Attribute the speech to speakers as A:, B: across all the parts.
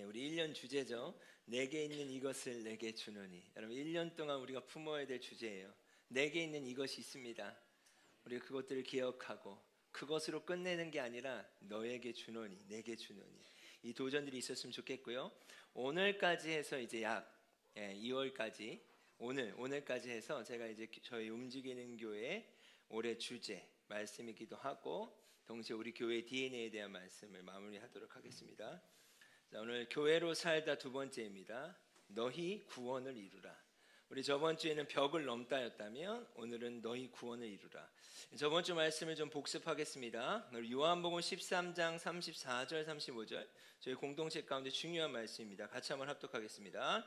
A: 우리 1년 주제죠. 내게 있는 이것을 내게 주노니. 여러분 1년 동안 우리가 품어야 될 주제예요. 내게 있는 이것이 있습니다. 우리가 그것들을 기억하고 그것으로 끝내는 게 아니라 너에게 주노니, 내게 주노니. 이 도전들이 있었으면 좋겠고요. 오늘까지 해서 이제 약 2월까지 오늘까지 해서 제가 이제 저희 움직이는 교회 올해 주제 말씀이기도 하고 동시에 우리 교회 DNA에 대한 말씀을 마무리하도록 하겠습니다. 자, 오늘 교회로 살다 두 번째입니다. 너희 구원을 이루라. 우리 저번 주에는 벽을 넘다였다면 오늘은 너희 구원을 이루라. 저번 주 말씀을 좀 복습하겠습니다. 요한복음 13장 34절 35절 저희 공동체 가운데 중요한 말씀입니다. 같이 한번 합독하겠습니다.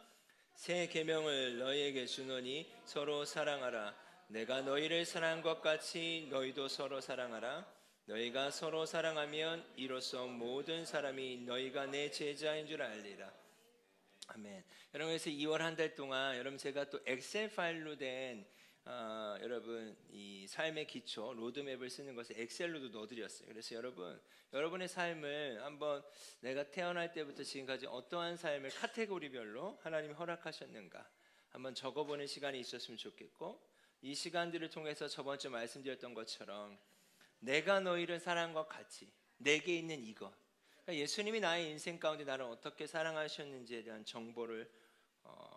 A: 새 계명을 너희에게 주노니 서로 사랑하라. 내가 너희를 사랑한 것 같이 너희도 서로 사랑하라. 너희가 서로 사랑하면 이로써 모든 사람이 너희가 내 제자인 줄 알리라. 아멘. 여러분, 그래서 2월 한 달 동안 여러분 제가 또 엑셀 파일로 된 여러분 이 삶의 기초 로드맵을 쓰는 것을 엑셀로도 넣어드렸어요. 그래서 여러분의 삶을 한번 내가 태어날 때부터 지금까지 어떠한 삶을 카테고리별로 하나님이 허락하셨는가 한번 적어보는 시간이 있었으면 좋겠고, 이 시간들을 통해서 저번 주 말씀드렸던 것처럼 내가 너희를 사랑한 것 같이 내게 있는 이것, 그러니까 예수님이 나의 인생 가운데 나를 어떻게 사랑하셨는지에 대한 정보를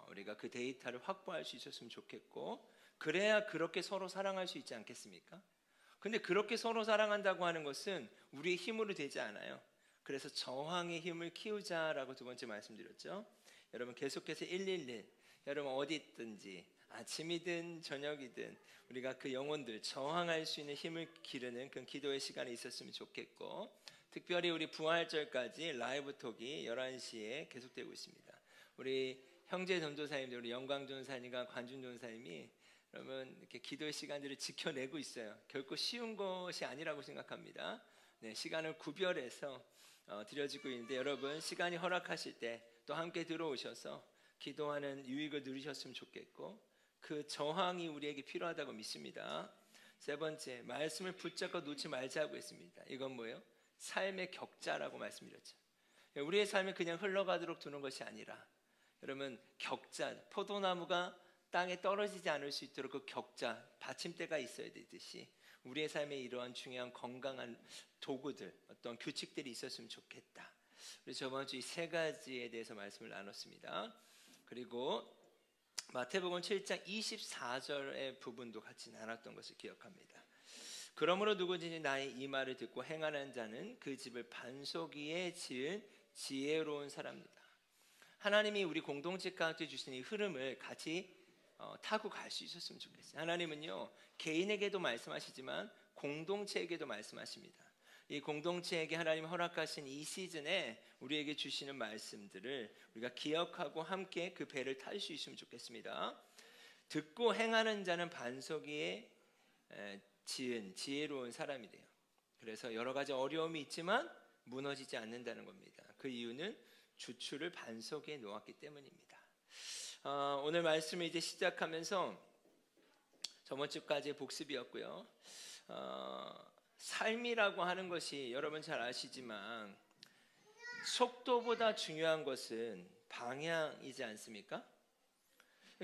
A: 우리가 그 데이터를 확보할 수 있었으면 좋겠고, 그래야 그렇게 서로 사랑할 수 있지 않겠습니까? 근데 그렇게 서로 사랑한다고 하는 것은 우리의 힘으로 되지 않아요. 그래서 저항의 힘을 키우자라고 두 번째 말씀드렸죠. 여러분 계속해서 111 여러분 어디 있든지 아침이든 저녁이든 우리가 그 영혼들 저항할 수 있는 힘을 기르는 그런 기도의 시간이 있었으면 좋겠고, 특별히 우리 부활절까지 라이브 톡이 11시에 계속되고 있습니다. 우리 형제 전도사님들, 우리 영광 전도사님과 관준 전도사님이 여러분 이렇게 기도의 시간들을 지켜내고 있어요. 결코 쉬운 것이 아니라고 생각합니다. 네, 시간을 구별해서 드려지고 있는데 여러분 시간이 허락하실 때 또 함께 들어오셔서 기도하는 유익을 누리셨으면 좋겠고, 그 저항이 우리에게 필요하다고 믿습니다. 세 번째, 말씀을 붙잡고 놓지 말자고 했습니다. 이건 뭐예요? 삶의 격자라고 말씀드렸죠. 우리의 삶이 그냥 흘러가도록 두는 것이 아니라 여러분 격자, 포도나무가 땅에 떨어지지 않을 수 있도록 그 격자, 받침대가 있어야 되듯이 우리의 삶에 이러한 중요한 건강한 도구들, 어떤 규칙들이 있었으면 좋겠다. 그래서 저번 주 이 세 가지에 대해서 말씀을 나눴습니다. 그리고 마태복음 7장 24절의 부분도 같이 나눴던 것을 기억합니다. 그러므로 누구든지 나의 이 말을 듣고 행하는 자는 그 집을 반석 위에 지은 지혜로운 사람입니다. 하나님이 우리 공동체 가운데 주신 이 흐름을 같이 타고 갈 수 있었으면 좋겠어요. 하나님은요 개인에게도 말씀하시지만 공동체에게도 말씀하십니다. 이 공동체에게 하나님 허락하신 이 시즌에 우리에게 주시는 말씀들을 우리가 기억하고 함께 그 배를 탈 수 있으면 좋겠습니다. 듣고 행하는 자는 반석 위에 지은 지혜로운 사람이 돼요. 그래서 여러 가지 어려움이 있지만 무너지지 않는다는 겁니다. 그 이유는 주추를 반석 위에 놓았기 때문입니다. 오늘 말씀을 이제 시작하면서 저번 주까지의 복습이었고요. 삶이라고 하는 것이 여러분 잘 아시지만 속도보다 중요한 것은 방향이지 않습니까?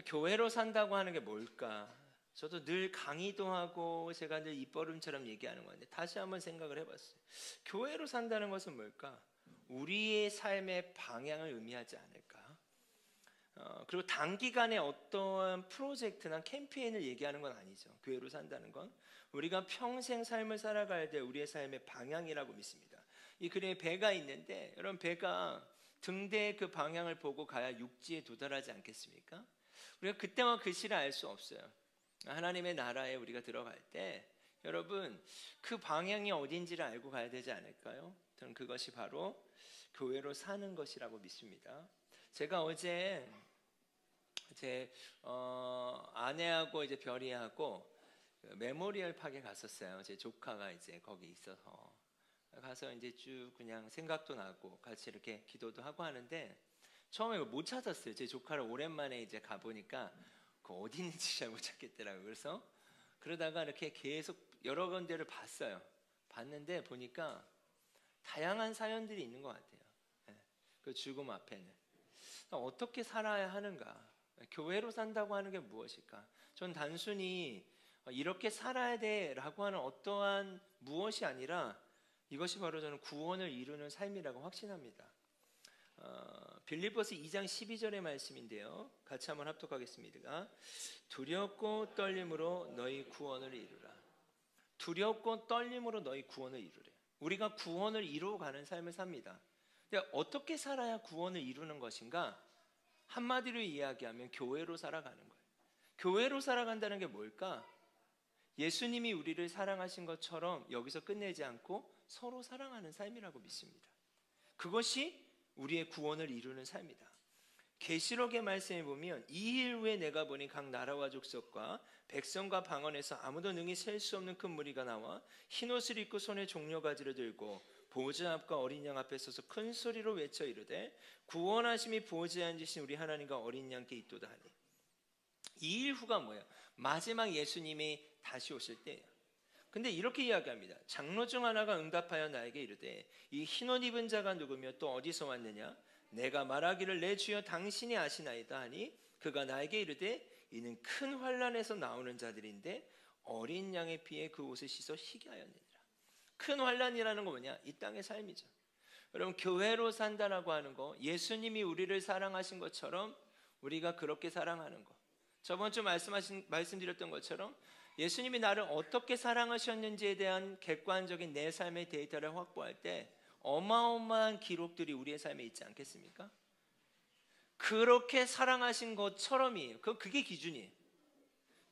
A: 교회로 산다고 하는 게 뭘까? 저도 늘 강의도 하고 제가 늘 입버릇처럼 얘기하는 건데 다시 한번 생각을 해봤어요. 교회로 산다는 것은 뭘까? 우리의 삶의 방향을 의미하지 않을까? 그리고 단기간에 어떠한 프로젝트나 캠페인을 얘기하는 건 아니죠. 교회로 산다는 건 우리가 평생 삶을 살아가야 될 우리의 삶의 방향이라고 믿습니다. 이 그림에 배가 있는데 여러분 배가 등대의 그 방향을 보고 가야 육지에 도달하지 않겠습니까? 우리가 그때와 그 시를 알 수 없어요. 하나님의 나라에 우리가 들어갈 때 여러분 그 방향이 어딘지를 알고 가야 되지 않을까요? 저는 그것이 바로 교회로 사는 것이라고 믿습니다. 제가 어제 제 아내하고 이제 별이하고 메모리얼 파크에 갔었어요. 제 조카가 이제 거기 있어서 가서 이제 쭉 그냥 생각도 나고 같이 이렇게 기도도 하고 하는데 처음에 못 찾았어요. 제 조카를 오랜만에 이제 가 보니까 그 어디 있는지 잘 못 찾겠더라고요. 그래서 그러다가 이렇게 계속 여러 군데를 봤어요. 봤는데 보니까 다양한 사연들이 있는 것 같아요. 그 죽음 앞에는 어떻게 살아야 하는가? 교회로 산다고 하는 게 무엇일까? 전 단순히 이렇게 살아야 돼라고 하는 어떠한 무엇이 아니라 이것이 바로 저는 구원을 이루는 삶이라고 확신합니다. 빌립보서 2장 12절의 말씀인데요. 같이 한번 합독하겠습니다. 두렵고 떨림으로 너희 구원을 이루라. 두렵고 떨림으로 너희 구원을 이루래. 우리가 구원을 이루어가는 삶을 삽니다. 근데 어떻게 살아야 구원을 이루는 것인가? 한마디로 이야기하면 교회로 살아가는 거예요. 교회로 살아간다는 게 뭘까? 예수님이 우리를 사랑하신 것처럼 여기서 끝내지 않고 서로 사랑하는 삶이라고 믿습니다. 그것이 우리의 구원을 이루는 삶이다. 계시록의 말씀에 보면 이 일 후에 내가 보니 각 나라와 족속과 백성과 방언에서 아무도 능히 셀 수 없는 큰 무리가 나와 흰옷을 입고 손에 종려가지를 들고 보좌 앞과 어린 양 앞에 서서 큰 소리로 외쳐 이르되 구원하심이 보좌에 앉으신 우리 하나님과 어린 양께 있도다 하니. 이 일 후가 뭐예요? 마지막 예수님이 다시 오실 때예요. 근데 이렇게 이야기합니다. 장로 중 하나가 응답하여 나에게 이르되 이 흰옷 입은 자가 누구며 또 어디서 왔느냐? 내가 말하기를 내 주여 당신이 아시나이다 하니 그가 나에게 이르되 이는 큰 환난에서 나오는 자들인데 어린 양의 피에 그 옷을 씻어 희게 하였느니라. 큰 환난이라는 건 뭐냐? 이 땅의 삶이죠. 여러분, 교회로 산다라고 하는 거, 예수님이 우리를 사랑하신 것처럼 우리가 그렇게 사랑하는 거. 저번 주 말씀드렸던 것처럼 예수님이 나를 어떻게 사랑하셨는지에 대한 객관적인 내 삶의 데이터를 확보할 때 어마어마한 기록들이 우리의 삶에 있지 않겠습니까? 그렇게 사랑하신 것처럼이에요. 그게 기준이에요.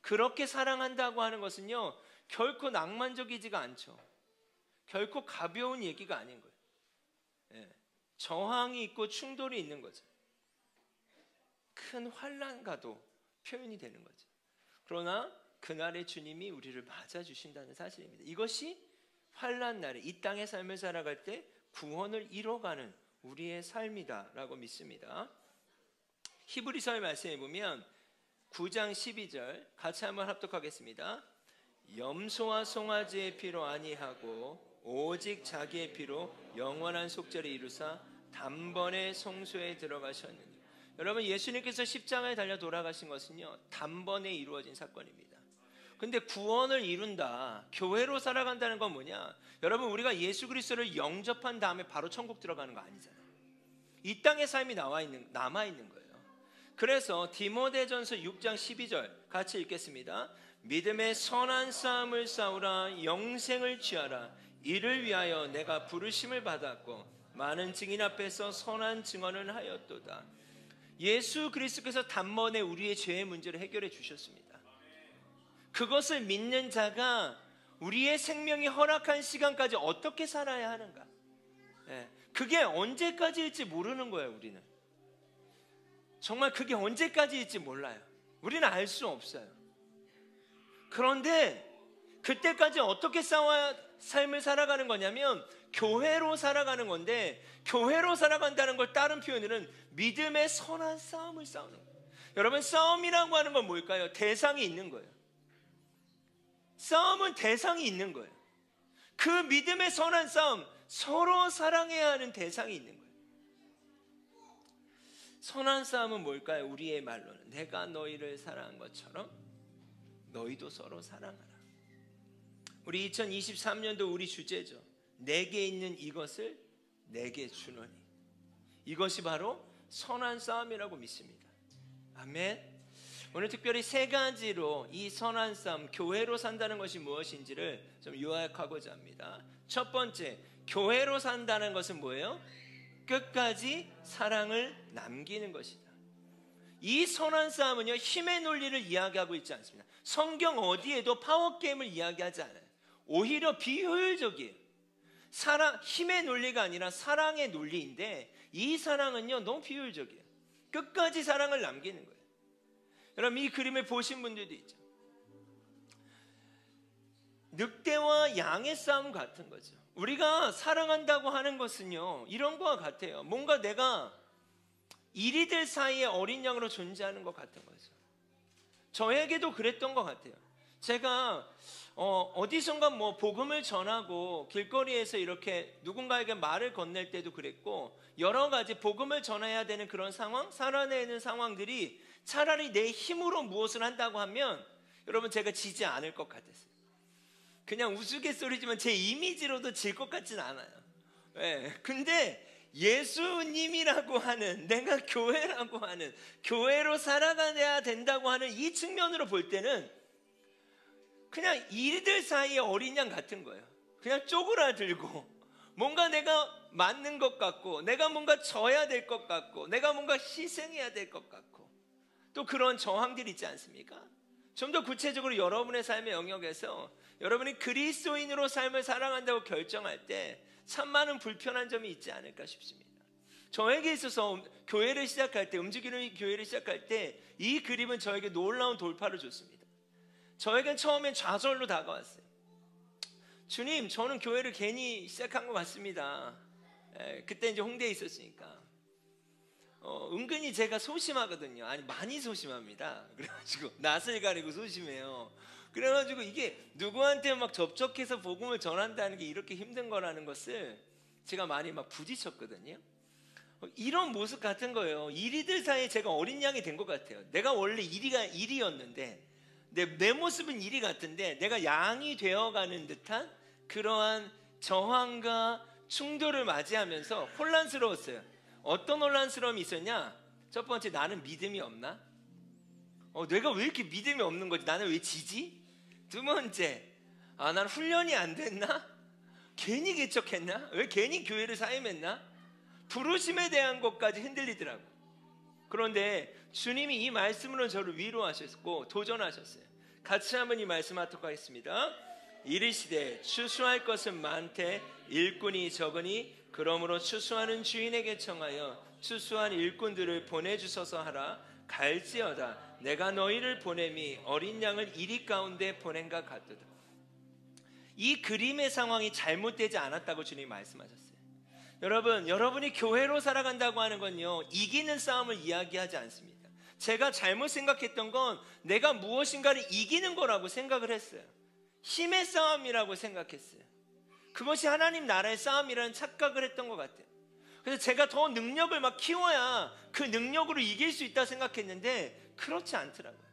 A: 그렇게 사랑한다고 하는 것은요, 결코 낭만적이지가 않죠. 결코 가벼운 얘기가 아닌 거예요. 예, 저항이 있고 충돌이 있는 거죠. 큰 환난과도 표현이 되는 거죠. 그러나 그날의 주님이 우리를 맞아주신다는 사실입니다. 이것이 환난 날에 이 땅의 삶을 살아갈 때 구원을 이뤄가는 우리의 삶이다라고 믿습니다. 히브리서의 말씀에 보면 9장 12절 같이 한번 합독하겠습니다. 염소와 송아지의 피로 아니하고 오직 자기의 피로 영원한 속죄를 이루사 단번에 성소에 들어가셨느니. 여러분, 예수님께서 십자가에 달려 돌아가신 것은요, 단번에 이루어진 사건입니다. 근데 구원을 이룬다, 교회로 살아간다는 건 뭐냐? 여러분, 우리가 예수 그리스도를 영접한 다음에 바로 천국 들어가는 거 아니잖아요. 이 땅의 삶이 남아있는 거예요. 그래서 디모데전서 6장 12절 같이 읽겠습니다. 믿음의 선한 싸움을 싸우라, 영생을 취하라. 이를 위하여 내가 부르심을 받았고 많은 증인 앞에서 선한 증언을 하였도다. 예수 그리스도께서 단번에 우리의 죄의 문제를 해결해 주셨습니다. 그것을 믿는 자가 우리의 생명이 허락한 시간까지 어떻게 살아야 하는가? 그게 언제까지일지 모르는 거예요. 우리는 정말 그게 언제까지일지 몰라요. 우리는 알 수 없어요. 그런데 그때까지 어떻게 삶을 살아가는 거냐면 교회로 살아가는 건데, 교회로 살아간다는 걸 다른 표현으로는 믿음의 선한 싸움을 싸우는 거예요. 여러분, 싸움이라고 하는 건 뭘까요? 대상이 있는 거예요. 싸움은 대상이 있는 거예요. 그 믿음의 선한 싸움, 서로 사랑해야 하는 대상이 있는 거예요. 선한 싸움은 뭘까요? 우리의 말로는 내가 너희를 사랑한 것처럼 너희도 서로 사랑하라. 우리 2023년도 우리 주제죠. 내게 있는 이것을 내게 주노니. 이것이 바로 선한 싸움이라고 믿습니다. 아멘. 오늘 특별히 세 가지로 이 선한 싸움, 교회로 산다는 것이 무엇인지를 좀 요약하고자 합니다. 첫 번째, 교회로 산다는 것은 뭐예요? 끝까지 사랑을 남기는 것이다. 이 선한 싸움은요, 힘의 논리를 이야기하고 있지 않습니다. 성경 어디에도 파워게임을 이야기하지 않아요. 오히려 비효율적이에요. 힘의 논리가 아니라 사랑의 논리인데, 이 사랑은요, 너무 비효율적이에요. 끝까지 사랑을 남기는 거예요. 여러분, 이 그림을 보신 분들도 있죠. 늑대와 양의 싸움 같은 거죠. 우리가 사랑한다고 하는 것은요, 이런 거와 같아요. 뭔가 내가 이리들 사이에 어린 양으로 존재하는 것 같은 거죠. 저에게도 그랬던 것 같아요. 제가 어디선가 뭐 복음을 전하고 길거리에서 이렇게 누군가에게 말을 건넬 때도 그랬고, 여러 가지 복음을 전해야 되는 그런 상황, 살아내는 상황들이 차라리 내 힘으로 무엇을 한다고 하면 여러분 제가 지지 않을 것 같았어요. 그냥 우스갯소리지만 제 이미지로도 질 것 같진 않아요. 네. 근데 예수님이라고 하는, 내가 교회라고 하는, 교회로 살아가야 된다고 하는 이 측면으로 볼 때는 그냥 이들 사이의 어린 양 같은 거예요. 그냥 쪼그라들고 뭔가 내가 맞는 것 같고, 내가 뭔가 져야 될 것 같고, 내가 뭔가 희생해야 될 것 같고, 또 그런 저항들이 있지 않습니까? 좀 더 구체적으로 여러분의 삶의 영역에서 여러분이 그리스도인으로 삶을 살아간다고 결정할 때 참 많은 불편한 점이 있지 않을까 싶습니다. 저에게 있어서 교회를 시작할 때, 움직이는 교회를 시작할 때 이 그림은 저에게 놀라운 돌파를 줬습니다. 저에겐 처음엔 좌절로 다가왔어요. 주님, 저는 교회를 괜히 시작한 것 같습니다. 그때 이제 홍대에 있었으니까. 은근히 제가 소심하거든요. 아니, 많이 소심합니다. 그래가지고 낯을 가리고 소심해요. 그래가지고 이게 누구한테 막 접촉해서 복음을 전한다는 게 이렇게 힘든 거라는 것을 제가 많이 막 부딪혔거든요. 이런 모습 같은 거예요. 이리들 사이에 제가 어린 양이 된 것 같아요. 내가 원래 이리였는데 내 모습은 이리 같은데 내가 양이 되어가는 듯한 그러한 저항과 충돌을 맞이하면서 혼란스러웠어요. 어떤 혼란스러움이 있었냐? 첫 번째, 나는 믿음이 없나? 내가 왜 이렇게 믿음이 없는 거지? 나는 왜 지지? 두 번째, 난 훈련이 안 됐나? 괜히 개척했나? 왜 괜히 교회를 사임했나? 부르심에 대한 것까지 흔들리더라고. 그런데 주님이 이 말씀으로 저를 위로하셨고 도전하셨어요. 같이 한번 이 말씀 하도록 하겠습니다. 이르시되 추수할 것은 많되 일꾼이 적으니 그러므로 추수하는 주인에게 청하여 추수한 일꾼들을 보내주소서 하라. 갈지어다 내가 너희를 보냄이 어린 양을 이리 가운데 보낸가 같도다. 이 그림의 상황이 잘못되지 않았다고 주님이 말씀하셨어요. 여러분, 여러분이 교회로 살아간다고 하는 건요, 이기는 싸움을 이야기하지 않습니다. 제가 잘못 생각했던 건 내가 무엇인가를 이기는 거라고 생각을 했어요. 힘의 싸움이라고 생각했어요. 그것이 하나님 나라의 싸움이라는 착각을 했던 것 같아요. 그래서 제가 더 능력을 막 키워야 그 능력으로 이길 수 있다 생각했는데 그렇지 않더라고요.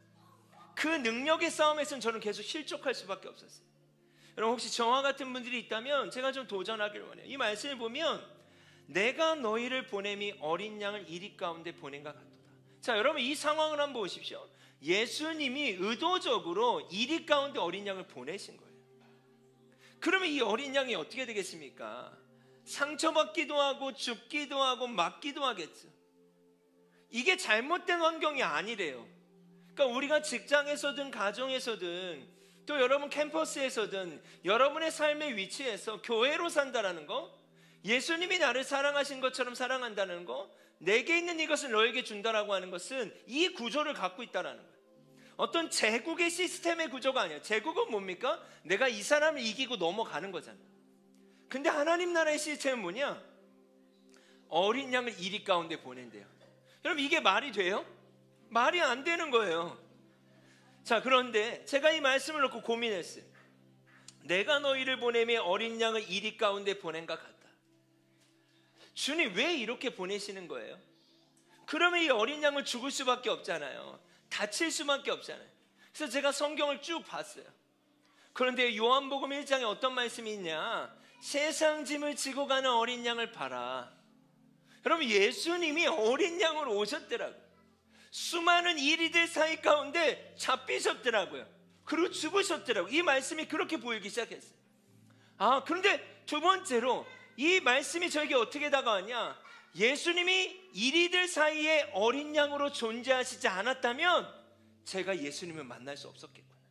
A: 그 능력의 싸움에서는 저는 계속 실족할 수밖에 없었어요. 여러분, 혹시 저와 같은 분들이 있다면 제가 좀 도전하기를 원해요. 이 말씀을 보면 내가 너희를 보냄이 어린 양을 이리 가운데 보낸가 같도다. 자, 여러분, 이 상황을 한번 보십시오. 예수님이 의도적으로 이리 가운데 어린 양을 보내신 거예요. 그러면 이 어린 양이 어떻게 되겠습니까? 상처받기도 하고 죽기도 하고 맞기도 하겠죠. 이게 잘못된 환경이 아니래요. 그러니까 우리가 직장에서든 가정에서든 또 여러분 캠퍼스에서든 여러분의 삶의 위치에서 교회로 산다라는 거, 예수님이 나를 사랑하신 것처럼 사랑한다는 거, 내게 있는 이것을 너에게 준다라고 하는 것은 이 구조를 갖고 있다라는 거예요. 어떤 제국의 시스템의 구조가 아니에요. 제국은 뭡니까? 내가 이 사람을 이기고 넘어가는 거잖아요. 근데 하나님 나라의 시스템은 뭐냐? 어린 양을 이리 가운데 보낸대요. 여러분, 이게 말이 돼요? 말이 안 되는 거예요. 자, 그런데 제가 이 말씀을 놓고 고민했어요. 내가 너희를 보내며 어린 양을 이리 가운데 보낸가 같다. 주님 왜 이렇게 보내시는 거예요? 그러면 이 어린 양은 죽을 수밖에 없잖아요. 다칠 수밖에 없잖아요. 그래서 제가 성경을 쭉 봤어요. 그런데 요한복음 1장에 어떤 말씀이 있냐? 세상 짐을 지고 가는 어린 양을 봐라. 여러분, 예수님이 어린 양으로 오셨더라고요. 수많은 이리들 사이 가운데 잡히셨더라고요. 그리고 죽으셨더라고요. 이 말씀이 그렇게 보이기 시작했어요. 그런데 두 번째로 이 말씀이 저에게 어떻게 다가왔냐? 예수님이 이리들 사이에 어린 양으로 존재하시지 않았다면 제가 예수님을 만날 수 없었겠구나.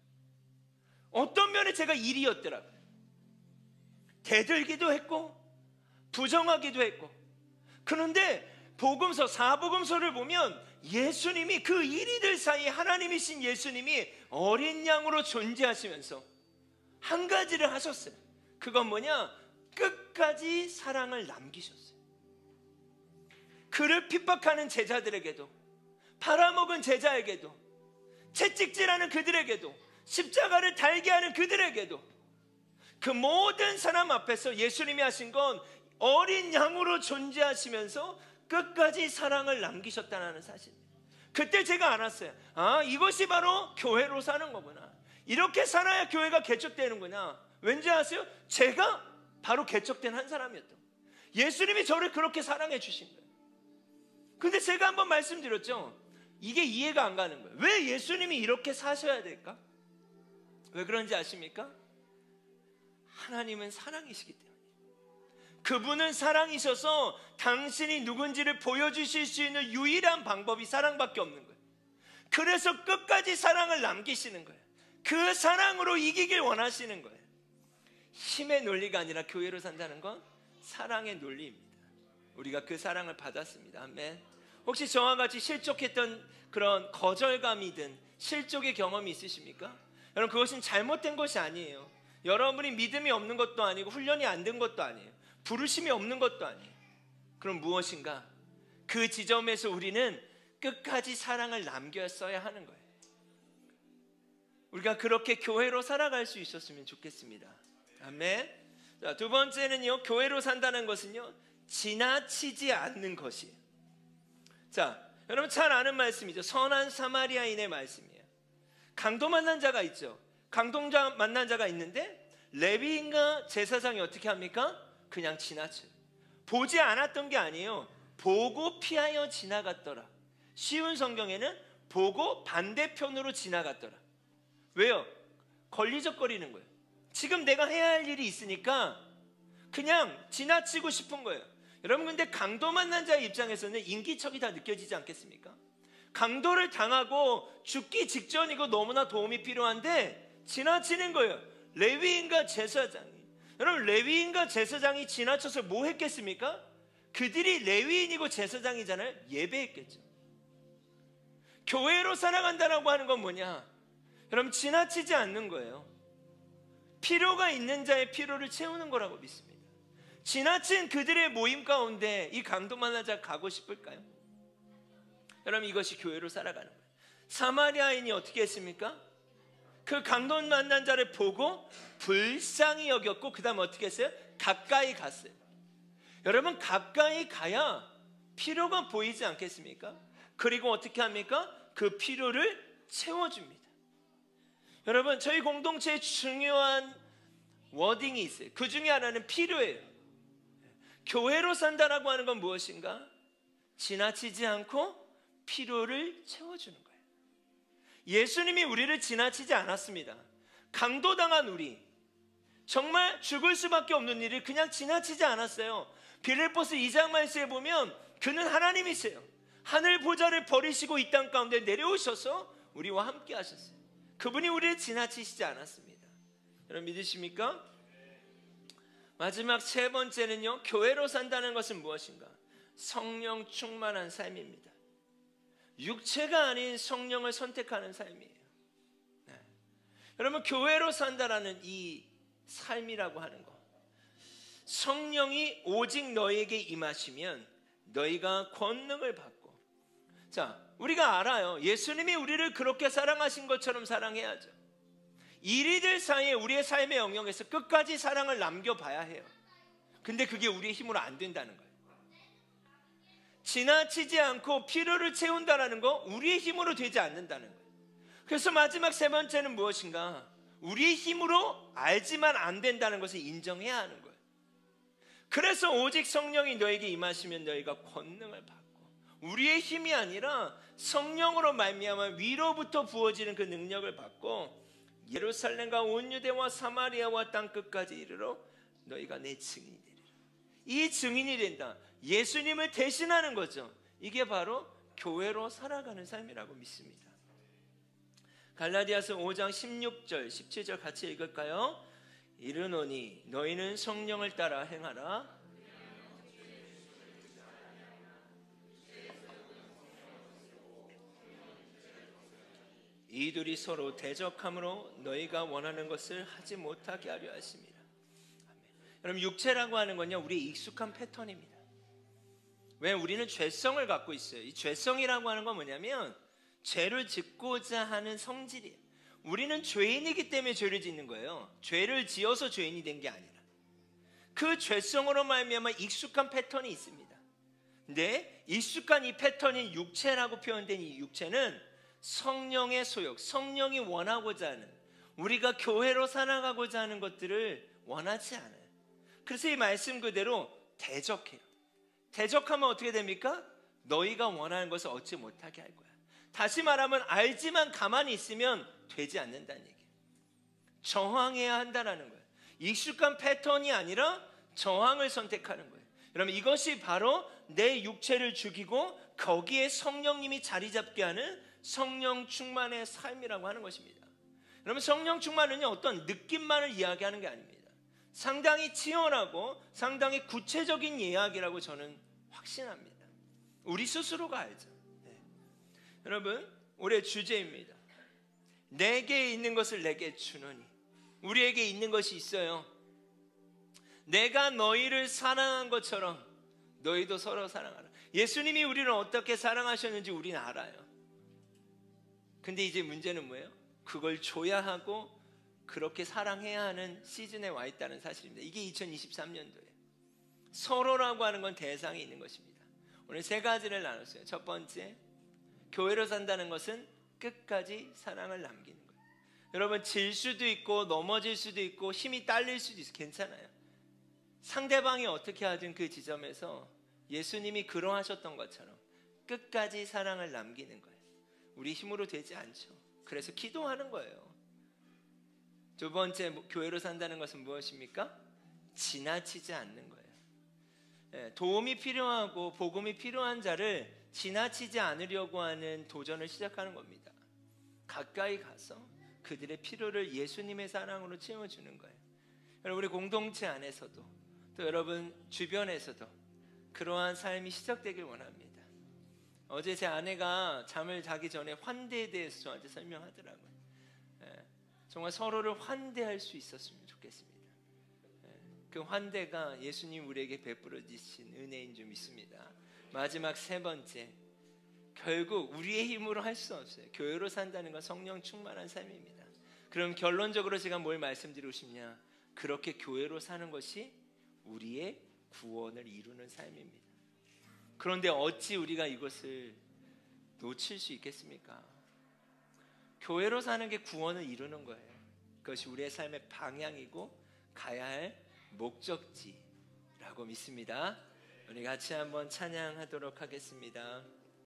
A: 어떤 면에 제가 이리였더라고요. 대들기도 했고 부정하기도 했고. 그런데 복음서, 사복음서를 보면 예수님이 그 이리들 사이에 하나님이신 예수님이 어린 양으로 존재하시면서 한 가지를 하셨어요. 그건 뭐냐? 끝까지 사랑을 남기셨어요. 그를 핍박하는 제자들에게도, 팔아먹은 제자에게도, 채찍질하는 그들에게도 십자가를 달게 하는 그들에게도 그 모든 사람 앞에서 예수님이 하신 건 어린 양으로 존재하시면서 끝까지 사랑을 남기셨다는 사실. 그때 제가 알았어요. 아, 이것이 바로 교회로 사는 거구나. 이렇게 살아야 교회가 개척되는구나. 왠지 아세요? 제가 바로 개척된 한 사람이었던 거예요. 예수님이 저를 그렇게 사랑해 주신 거예요. 근데 제가 한번 말씀드렸죠. 이게 이해가 안 가는 거예요. 왜 예수님이 이렇게 사셔야 될까? 왜 그런지 아십니까? 하나님은 사랑이시기 때문에. 그분은 사랑이셔서 당신이 누군지를 보여주실 수 있는 유일한 방법이 사랑밖에 없는 거예요. 그래서 끝까지 사랑을 남기시는 거예요. 그 사랑으로 이기길 원하시는 거예요. 힘의 논리가 아니라 교회로 산다는 건 사랑의 논리입니다. 우리가 그 사랑을 받았습니다. 아멘. 혹시 저와 같이 실족했던 그런 거절감이든 실족의 경험이 있으십니까? 여러분, 그것은 잘못된 것이 아니에요. 여러분이 믿음이 없는 것도 아니고 훈련이 안 된 것도 아니에요. 부르심이 없는 것도 아니에요. 그럼 무엇인가? 그 지점에서 우리는 끝까지 사랑을 남겼어야 하는 거예요. 우리가 그렇게 교회로 살아갈 수 있었으면 좋겠습니다. 아멘. 자, 두 번째는요, 교회로 산다는 것은요, 지나치지 않는 것이에요. 자, 여러분 잘 아는 말씀이죠. 선한 사마리아인의 말씀이에요. 강도 만난 자가 있죠. 강동자 만난 자가 있는데 레위인과 제사장이 어떻게 합니까? 그냥 지나쳐요. 보지 않았던 게 아니에요. 보고 피하여 지나갔더라. 쉬운 성경에는 보고 반대편으로 지나갔더라. 왜요? 걸리적거리는 거예요. 지금 내가 해야 할 일이 있으니까 그냥 지나치고 싶은 거예요. 여러분, 근데 강도 만난 자의 입장에서는 인기척이 다 느껴지지 않겠습니까? 강도를 당하고 죽기 직전이고 너무나 도움이 필요한데 지나치는 거예요. 레위인과 제사장이. 여러분, 레위인과 제사장이 지나쳐서 뭐 했겠습니까? 그들이 레위인이고 제사장이잖아요. 예배했겠죠. 교회로 살아간다라고 하는 건 뭐냐? 여러분, 지나치지 않는 거예요. 필요가 있는 자의 필요를 채우는 거라고 믿습니다. 지나친 그들의 모임 가운데 이 강도 만난 자 가고 싶을까요? 여러분, 이것이 교회로 살아가는 거예요. 사마리아인이 어떻게 했습니까? 그 강도 만난 자를 보고 불쌍히 여겼고 그 다음 어떻게 했어요? 가까이 갔어요. 여러분, 가까이 가야 필요가 보이지 않겠습니까? 그리고 어떻게 합니까? 그 필요를 채워줍니다. 여러분, 저희 공동체에 중요한 워딩이 있어요. 그 중에 하나는 필요예요. 교회로 산다라고 하는 건 무엇인가? 지나치지 않고 필요를 채워주는 거예요. 예수님이 우리를 지나치지 않았습니다. 강도당한 우리, 정말 죽을 수밖에 없는 일을 그냥 지나치지 않았어요. 빌립보서 2장 말씀에 보면 그는 하나님이세요. 하늘 보좌를 버리시고 이 땅 가운데 내려오셔서 우리와 함께 하셨어요. 그분이 우리를 지나치시지 않았습니다. 여러분, 믿으십니까? 마지막 세 번째는요, 교회로 산다는 것은 무엇인가? 성령 충만한 삶입니다. 육체가 아닌 성령을 선택하는 삶이에요. 네. 여러분, 교회로 산다라는 이 삶이라고 하는 것, 성령이 오직 너에게 임하시면 너희가 권능을 받고, 자, 우리가 알아요. 예수님이 우리를 그렇게 사랑하신 것처럼 사랑해야죠. 이리들 사이에 우리의 삶의 영역에서 끝까지 사랑을 남겨봐야 해요. 근데 그게 우리의 힘으로 안 된다는 거예요. 지나치지 않고 필요를 채운다는 거 우리의 힘으로 되지 않는다는 거예요. 그래서 마지막 세 번째는 무엇인가? 우리의 힘으로 알지만 안 된다는 것을 인정해야 하는 거예요. 그래서 오직 성령이 너에게 임하시면 너희가 권능을 받고, 우리의 힘이 아니라 성령으로 말미암아 위로부터 부어지는 그 능력을 받고 예루살렘과 온 유대와 사마리아와 땅 끝까지 이르러 너희가 내 증인이 되리라. 이 증인이 된다. 예수님을 대신하는 거죠. 이게 바로 교회로 살아가는 삶이라고 믿습니다. 갈라디아서 5장 16절 17절 같이 읽을까요? 이르노니 너희는 성령을 따라 행하라. 이들이 서로 대적함으로 너희가 원하는 것을 하지 못하게 하려 하십니다. 아멘. 여러분, 육체라고 하는 건요, 우리의 익숙한 패턴입니다. 왜? 우리는 죄성을 갖고 있어요. 이 죄성이라고 하는 건 뭐냐면 죄를 짓고자 하는 성질이에요. 우리는 죄인이기 때문에 죄를 짓는 거예요. 죄를 지어서 죄인이 된 게 아니라 그 죄성으로 말미암아 익숙한 패턴이 있습니다. 근데 익숙한 이 패턴인 육체라고 표현된 이 육체는 성령의 소욕, 성령이 원하고자 하는, 우리가 교회로 살아가고자 하는 것들을 원하지 않아요. 그래서 이 말씀 그대로 대적해요. 대적하면 어떻게 됩니까? 너희가 원하는 것을 얻지 못하게 할 거야. 다시 말하면 알지만 가만히 있으면 되지 않는다는 얘기예요. 저항해야 한다는 거예요. 익숙한 패턴이 아니라 저항을 선택하는 거예요. 여러분, 이것이 바로 내 육체를 죽이고 거기에 성령님이 자리 잡게 하는 성령 충만의 삶이라고 하는 것입니다. 여러분, 성령 충만은요, 어떤 느낌만을 이야기하는 게 아닙니다. 상당히 치열하고 상당히 구체적인 이야기라고 저는 확신합니다. 우리 스스로가 알죠. 네. 여러분, 올해 주제입니다. 내게 있는 것을 내게 주노니. 우리에게 있는 것이 있어요. 내가 너희를 사랑한 것처럼 너희도 서로 사랑하라. 예수님이 우리를 어떻게 사랑하셨는지 우리는 알아요. 근데 이제 문제는 뭐예요? 그걸 줘야 하고 그렇게 사랑해야 하는 시즌에 와 있다는 사실입니다. 이게 2023년도예요. 서로라고 하는 건 대상이 있는 것입니다. 오늘 세 가지를 나눴어요. 첫 번째, 교회로 산다는 것은 끝까지 사랑을 남기는 거예요. 여러분, 질 수도 있고 넘어질 수도 있고 힘이 딸릴 수도 있어요. 괜찮아요. 상대방이 어떻게 하든 그 지점에서 예수님이 그러하셨던 것처럼 끝까지 사랑을 남기는 거예요. 우리 힘으로 되지 않죠. 그래서 기도하는 거예요. 두 번째, 교회로 산다는 것은 무엇입니까? 지나치지 않는 거예요. 도움이 필요하고 복음이 필요한 자를 지나치지 않으려고 하는 도전을 시작하는 겁니다. 가까이 가서 그들의 필요를 예수님의 사랑으로 채워주는 거예요. 우리 공동체 안에서도 또 여러분 주변에서도 그러한 삶이 시작되길 원합니다. 어제 제 아내가 잠을 자기 전에 환대에 대해서 저한테 설명하더라고요. 정말 서로를 환대할 수 있었으면 좋겠습니다. 그 환대가 예수님 우리에게 베풀어 주신 은혜인 줄 믿습니다. 마지막 세 번째, 결국 우리의 힘으로 할 수 없어요. 교회로 산다는 건 성령 충만한 삶입니다. 그럼 결론적으로 제가 뭘 말씀드리고 싶냐? 그렇게 교회로 사는 것이 우리의 구원을 이루는 삶입니다. 그런데 어찌 우리가 이것을 놓칠 수 있겠습니까? 교회로 사는 게 구원을 이루는 거예요. 그것이 우리의 삶의 방향이고 가야 할 목적지라고 믿습니다. 우리 같이 한번 찬양하도록 하겠습니다.